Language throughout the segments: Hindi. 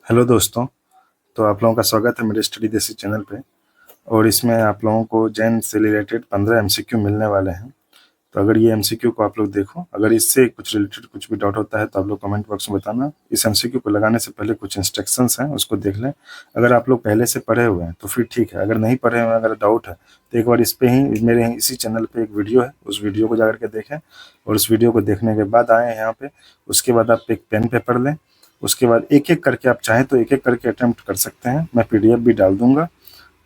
हेलो दोस्तों। तो आप लोगों का स्वागत है मेरे स्टडी देसी चैनल पे। और इसमें आप लोगों को जैन से रिलेटेड 15 एमसीक्यू मिलने वाले हैं। तो अगर ये एमसीक्यू को आप लोग देखो, अगर इससे कुछ रिलेटेड कुछ भी डाउट होता है तो आप लोग कमेंट बॉक्स में बताना। इस एमसीक्यू को लगाने से पहले कुछ इंस्ट्रक्शंस हैं, उसको देख लें। अगर आप लोग पहले से पढ़े हुए हैं तो फिर ठीक है, अगर नहीं पढ़े हुए हैं, अगर डाउट है तो एक बार इस पे ही मेरे इसी चैनल पे एक वीडियो है, उस वीडियो को जाकर के देखें। और उस वीडियो को देखने के बाद आए यहाँ पे, उसके बाद आप एक पेन पेपर लें। उसके बाद एक एक करके आप चाहें तो एक एक करके अटेम्प्ट कर सकते हैं, मैं पीडीएफ भी डाल दूंगा,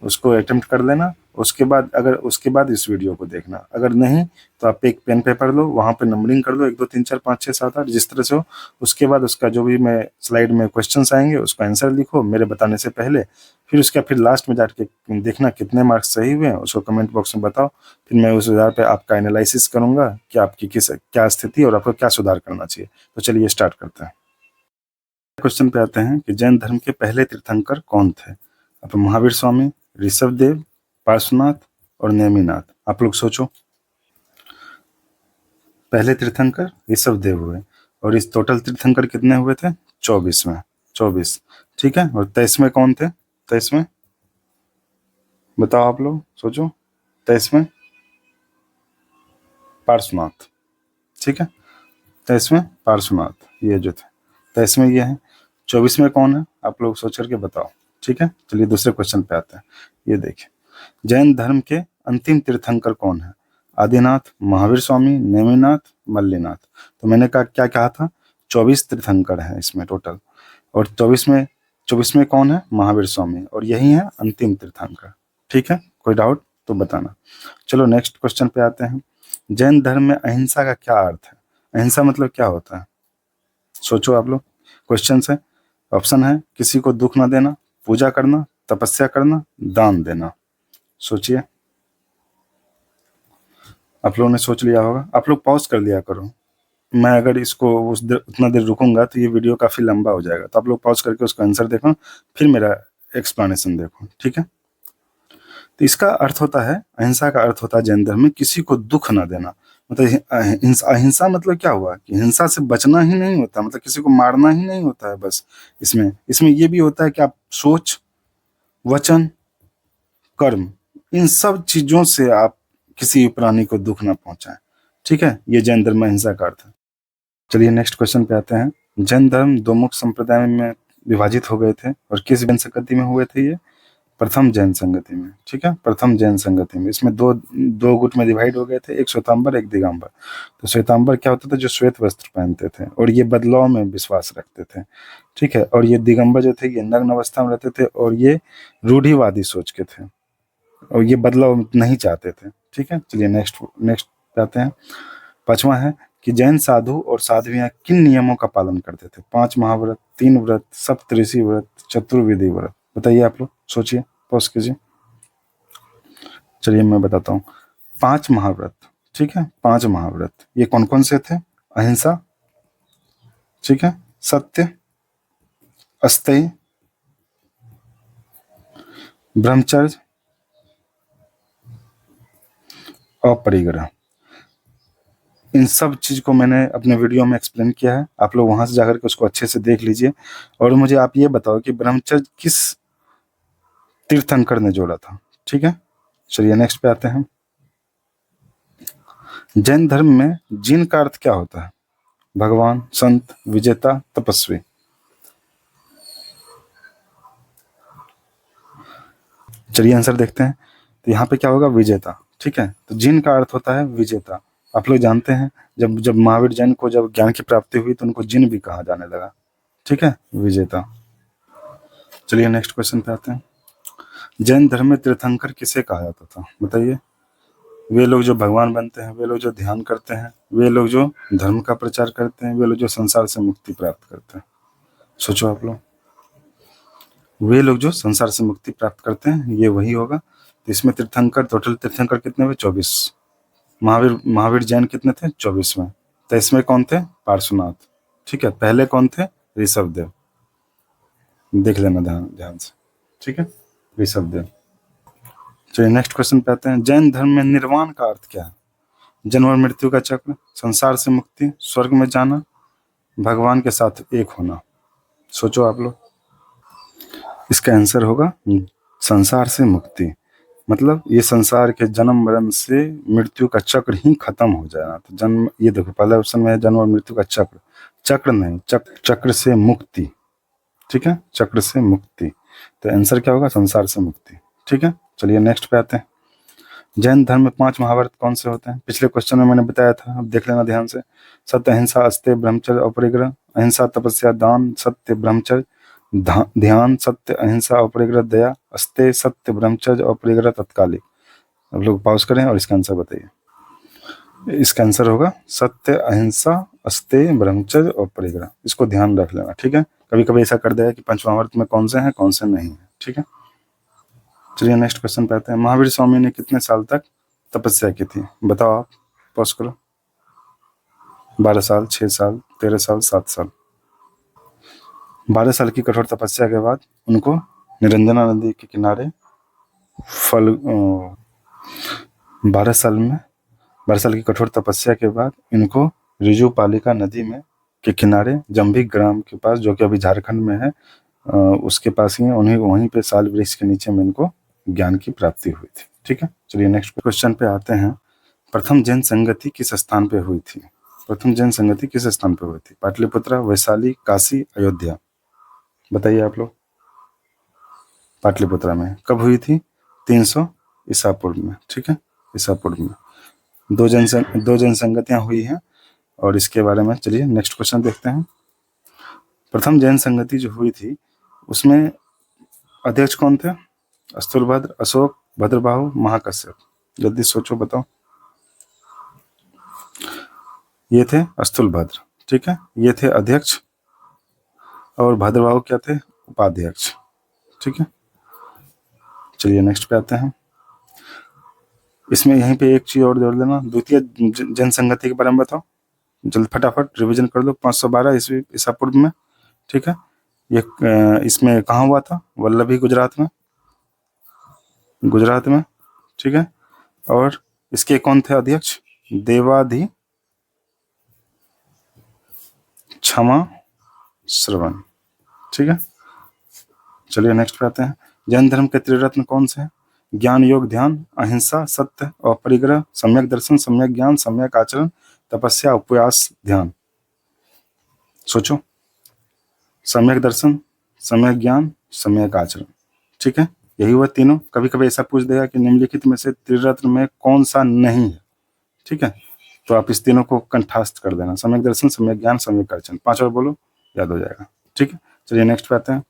उसको अटेम्प्ट कर लेना। उसके बाद इस वीडियो को देखना। अगर नहीं तो आप एक पेन पेपर लो, वहाँ पे नंबरिंग कर दो 1 2 3 4 5 6 7 8 जिस तरह से हो। उसके बाद उसका जो भी मैं स्लाइड में क्वेश्चंस आएंगे उसका आंसर लिखो मेरे बताने से पहले। फिर लास्ट में जाके देखना कितने मार्क्स सही हुए हैं, उसको कमेंट बॉक्स में बताओ। फिर मैं उस आधार पे आपका एनालिसिस करूंगा कि आपकी क्या स्थिति और आपको क्या सुधार करना चाहिए। तो चलिए स्टार्ट करते हैं। क्वेश्चन पे आते हैं कि जैन धर्म के पहले तीर्थंकर कौन थे। अब महावीर स्वामी, ऋषभदेव, पार्श्वनाथ और नेमिनाथ। आप लोग सोचो। पहले तीर्थंकर ऋषभदेव हुए, और इस टोटल तीर्थंकर कितने हुए थे? 24 में 24। ठीक है। और 23वें कौन थे? 23वें बताओ, आप लोग सोचो। 23वें पार्श्वनाथ। ठीक है, 23वें पार्श्वनाथ ये जो थे। 23वें ये है। 24वें कौन है? आप लोग सोच करके बताओ। ठीक है, चलिए दूसरे क्वेश्चन पे आते हैं। ये देखिए, जैन धर्म के अंतिम तीर्थंकर कौन है? आदिनाथ, महावीर स्वामी, नेमिनाथ, मल्लीनाथ। तो मैंने क्या कहा था? 24 तीर्थंकर हैं इसमें टोटल। और 24वें कौन है? महावीर स्वामी, और यही है अंतिम तीर्थंकर। ठीक है, कोई डाउट तो बताना। चलो नेक्स्ट क्वेश्चन पे आते हैं। जैन धर्म में अहिंसा का क्या अर्थ है? अहिंसा मतलब क्या होता है? सोचो आप लोग। क्वेश्चन है, ऑप्शन है किसी को दुख ना देना, पूजा करना, तपस्या करना, दान देना। सोचिए। आप लोगों ने सोच लिया होगा। आप लोग पॉज कर लिया करो। मैं अगर इसको उतना देर रुकूंगा तो ये वीडियो काफ़ी लंबा हो जाएगा, तो आप लोग पॉज करके उसका आंसर देखो, फिर मेरा एक्सप्लेनेशन देखो। ठीक है। तो इसका अर्थ होता है, अहिंसा का अर्थ होता है जैन धर्म में किसी को दुख ना देना। मतलब अहिंसा मतलब क्या हुआ कि हिंसा से बचना ही नहीं होता, मतलब किसी को मारना ही नहीं होता है बस। इसमें ये भी होता है कि आप सोच, वचन, कर्म, इन सब चीजों से आप किसी प्राणी को दुख ना पहुंचाएं। ठीक है, ये जैन धर्म में अहिंसा का अर्थ है। चलिए नेक्स्ट क्वेश्चन पे आते हैं। जैन धर्म दो मुख्य संप्रदाय में विभाजित हो गए थे, और किस जैन संगति में हुए थे ये? प्रथम जैन संगति में। ठीक है, प्रथम जैन संगति में। इसमें दो दो गुट में डिवाइड हो गए थे, एक श्वेतांबर एक दिगंबर। तो श्वेतांबर क्या होता था? जो श्वेत वस्त्र पहनते थे और ये बदलाव में विश्वास रखते थे। ठीक है। और ये दिगंबर जो थे ये नग्न अवस्था में रहते थे, और ये रूढ़िवादी सोच के थे, और ये बदलाव नहीं चाहते थे। ठीक है, चलिए नेक्स्ट नेक्स्ट पे आते हैं। 5वां है कि जैन साधु और साध्वियां किन नियमों का पालन करते थे? 5 महाव्रत, 3 व्रत, सप्तऋषि व्रत, चतुर्विधि व्रत। बताइए आप लोग, सोचिए, पॉज कीजिए। चलिए मैं बताता हूँ। 5 महाव्रत। ठीक है, 5 महाव्रत ये कौन कौन से थे? अहिंसा, ठीक है, सत्य, अस्तेय, ब्रह्मचर्य, अपरिग्रह। इन सब चीज को मैंने अपने वीडियो में एक्सप्लेन किया है, आप लोग वहां से जाकर के उसको अच्छे से देख लीजिए। और मुझे आप ये बताओ कि ब्रह्मचर्य किस तीर्थंकर ने जोड़ा था? ठीक है, चलिए नेक्स्ट पे आते हैं। जैन धर्म में जिन का अर्थ क्या होता है? भगवान, संत, विजेता, तपस्वी। चलिए आंसर देखते हैं। तो यहाँ पे क्या होगा? विजेता। ठीक है, तो जिन का अर्थ होता है विजेता। आप लोग जानते हैं, जब जब महावीर जैन को जब ज्ञान की प्राप्ति हुई तो उनको जिन भी कहा जाने लगा। ठीक है, विजेता। चलिए नेक्स्ट क्वेश्चन पे आते हैं। जैन धर्म में तीर्थंकर किसे कहा जाता था? बताइए। वे लोग जो भगवान बनते हैं, वे लोग जो ध्यान करते हैं, वे लोग जो धर्म का प्रचार करते हैं, वे लोग जो संसार से मुक्ति प्राप्त करते हैं। सोचो आप लोग। वे लोग जो संसार से मुक्ति प्राप्त करते हैं, ये वही होगा। तो इसमें तीर्थंकर, टोटल तीर्थंकर कितने हुए? 24। महावीर जैन कितने थे? 24वें। तो इसमें कौन थे? पार्श्वनाथ। ठीक है, पहले कौन थे? ऋषभदेव। देख लेना ध्यान से। ठीक है, ऋषभदेव। चलिए नेक्स्ट क्वेश्चन पे आते हैं। जैन धर्म में निर्वाण का अर्थ क्या है? जन्म और मृत्यु का चक्र, संसार से मुक्ति, स्वर्ग में जाना, भगवान के साथ एक होना। सोचो आप लोग। इसका आंसर होगा संसार से मुक्ति। मतलब ये संसार के जन्म मरण से मृत्यु का चक्र ही खत्म हो जाएगा। तो जन्म, ये देखो पहले ऑप्शन में है जन्म और मृत्यु का चक्र, चक्र नहीं, चक्र से मुक्ति। ठीक है, चक्र से मुक्ति। तो आंसर क्या होगा? संसार से मुक्ति। ठीक है, चलिए नेक्स्ट पे आते हैं। जैन धर्म में 5 महाव्रत कौन से होते हैं? पिछले क्वेश्चन में मैंने बताया था, अब देख लेना ध्यान से। सत्य, अहिंसा, अस्तेय, ब्रह्मचर्य, अपरिग्रह। अहिंसा, तपस्या, दान। सत्य, ब्रह्मचर्य, ध्यान। सत्य, अहिंसा, अपरिग्रह, दया। अस्तेय, सत्य, ब्रह्मचर्य, अपरिग्रह, तत्कालिक। अब लोग पॉज करें और इसका आंसर बताइए। इसका आंसर होगा सत्य, अहिंसा, अस्तेय, ब्रह्मचर्य और परिग्रह। इसको ध्यान रख लेना। ठीक है, कभी कभी ऐसा कर देगा कि पंचमहावर्त में कौन से हैं कौन से नहीं है। ठीक है, चलिए नेक्स्ट क्वेश्चन पे आते हैं। महावीर स्वामी ने कितने साल तक तपस्या की थी? बताओ आप, पॉज करो। 12 साल, 6 साल, 13 साल, 7 साल। 12 साल की कठोर तपस्या के बाद उनको निरंजना नदी के किनारे फल 12 साल में 12 साल की कठोर तपस्या के बाद इनको रिजुपालिका नदी में के किनारे जम्भी ग्राम के पास, जो कि अभी झारखंड में है, उसके पास ही उन्हें वहीं पे साल वृक्ष के नीचे में इनको ज्ञान की प्राप्ति हुई थी। ठीक है, चलिए नेक्स्ट क्वेश्चन पे आते हैं। प्रथम जैन संगति किस स्थान पे हुई थी? प्रथम जैन संगति किस स्थान पे हुई थी? पाटलिपुत्र, वैशाली, काशी, अयोध्या। बताइए आप लोग। पाटलिपुत्र में। कब हुई थी? 300 ईसा पूर्व में। ठीक है, ईसा पूर्व में दो जनसंगतियां हुई हैं, और इसके बारे में चलिए नेक्स्ट क्वेश्चन देखते हैं। प्रथम जैन संगति जो हुई थी उसमें अध्यक्ष कौन थे? अस्तुलभद्र, अशोक, भद्रबाहु, महाकश्यप। जल्दी सोचो, बताओ। ये थे अस्तुलभद्र। ठीक है, ये थे अध्यक्ष, और भद्रबाहु क्या थे? उपाध्यक्ष। ठीक है, चलिए नेक्स्ट पे आते हैं। इसमें यहीं पे एक चीज और जोड़ देना, द्वितीय जन संगति के बारे में बताओ। जल्द फटाफट रिवीजन कर लो। 512 ईस्वी ईसा पूर्व में। ठीक है, ये इसमें कहाँ हुआ था? वल्लभी, गुजरात में। गुजरात में। ठीक है, और इसके कौन थे अध्यक्ष? देवाधि क्षमा श्रवण। ठीक है, चलिए नेक्स्ट पे आते हैं। जैन धर्म के त्रिरत्न कौन से हैं? ज्ञान, योग, ध्यान, अहिंसा, सत्य और परिग्रह, सम्यक दर्शन, सम्यक ज्ञान, सम्यक आचरण, तपस्या, उपवास, ध्यान। सोचो। सम्यक दर्शन, सम्यक ज्ञान, सम्यक आचरण। ठीक है, यही हुआ तीनों। कभी कभी ऐसा पूछ देगा कि निम्नलिखित में से त्रिरत्न में कौन सा नहीं है। ठीक है, तो आप इस तीनों को कंठास्त कर देना। सम्यक दर्शन, सम्यक ज्ञान, सम्यक आचरण। 5 और बोलो, याद हो जाएगा। ठीक है, चलिए नेक्स्ट पे आते हैं।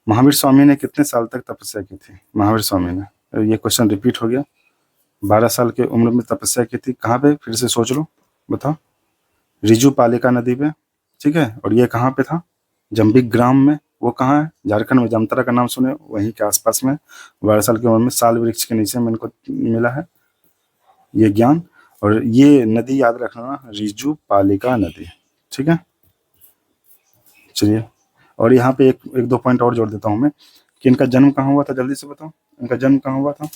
महावीर स्वामी ने कितने साल तक तपस्या की थी? महावीर स्वामी ने, ये क्वेश्चन रिपीट हो गया। 12 साल की उम्र में तपस्या की थी। कहाँ पे? फिर से सोच लो, बताओ। रिजुपालिका नदी पे। ठीक है, और ये कहाँ पे था? जम्बिक ग्राम में। वो कहाँ है? झारखंड में। जामतारा का नाम सुने, वहीं के आसपास में। 12 साल की उम्र में साल वृक्ष के नीचे में इनको मिला है ये ज्ञान। और ये नदी याद रखना, रिजुपालिका नदी। ठीक है, चलिए। और यहाँ पे एक दो पॉइंट और जोड़ देता हूँ मैं, कि इनका जन्म कहाँ हुआ था? जल्दी से बताओ, इनका जन्म कहाँ हुआ था?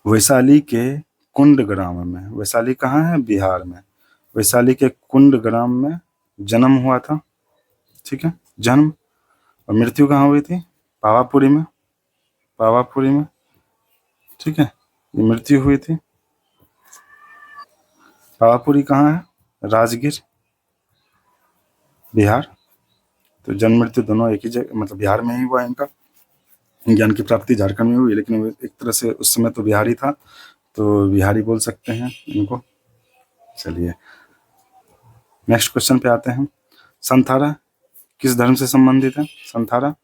वैशाली के कुंड ग्राम में। वैशाली कहाँ है? बिहार में। वैशाली के कुंड ग्राम में जन्म हुआ था। ठीक है, जन्म। और मृत्यु कहाँ हुई थी? पावापुरी में। पावापुरी में। ठीक है, ये मृत्यु हुई थी। पावापुरी कहाँ है? राजगीर, बिहार। तो जन्म मृत्यु दोनों एक ही जगह, मतलब बिहार में ही हुआ इनका। ज्ञान की प्राप्ति झारखंड में हुई, लेकिन एक तरह से उस समय तो बिहारी था, तो बिहारी बोल सकते हैं इनको। चलिए नेक्स्ट क्वेश्चन पे आते हैं। संथारा किस धर्म से संबंधित है? संथारा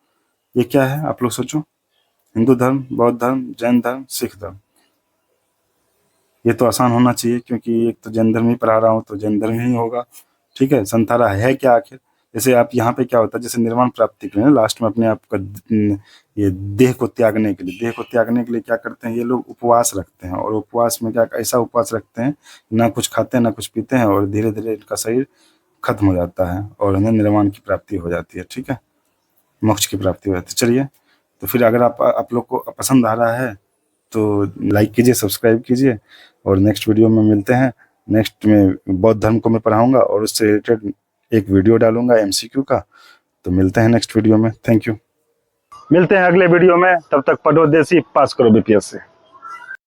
ये क्या है? आप लोग सोचो। हिंदू धर्म, बौद्ध धर्म, जैन धर्म, सिख धर्म। ये तो आसान होना चाहिए, क्योंकि एक तो जैन धर्म ही पढ़ा रहा हूँ, तो जैन धर्म ही होगा। ठीक है, संथारा है क्या आखिर? जैसे आप यहाँ पे क्या होता है, जैसे निर्वाण प्राप्ति के लिए लास्ट में अपने आप का ये देह को त्यागने के लिए क्या करते हैं ये लोग? उपवास रखते हैं। और उपवास में क्या, ऐसा उपवास रखते हैं, ना कुछ खाते हैं ना कुछ पीते हैं, और धीरे धीरे इनका शरीर खत्म हो जाता है और उन्हें निर्वाण की प्राप्ति हो जाती है। ठीक है, मोक्ष की प्राप्ति हो जाती है। चलिए, तो फिर अगर आप लोग को पसंद आ रहा है तो लाइक कीजिए, सब्सक्राइब कीजिए, और नेक्स्ट वीडियो में मिलते हैं। नेक्स्ट में बौद्ध धर्म को मैं पढ़ाऊंगा और उससे रिलेटेड एक वीडियो डालूंगा एमसीक्यू का। तो मिलते हैं नेक्स्ट वीडियो में। Thank you. मिलते हैं अगले वीडियो में, तब तक पढ़ो देसी, पास करो बीपीएससी।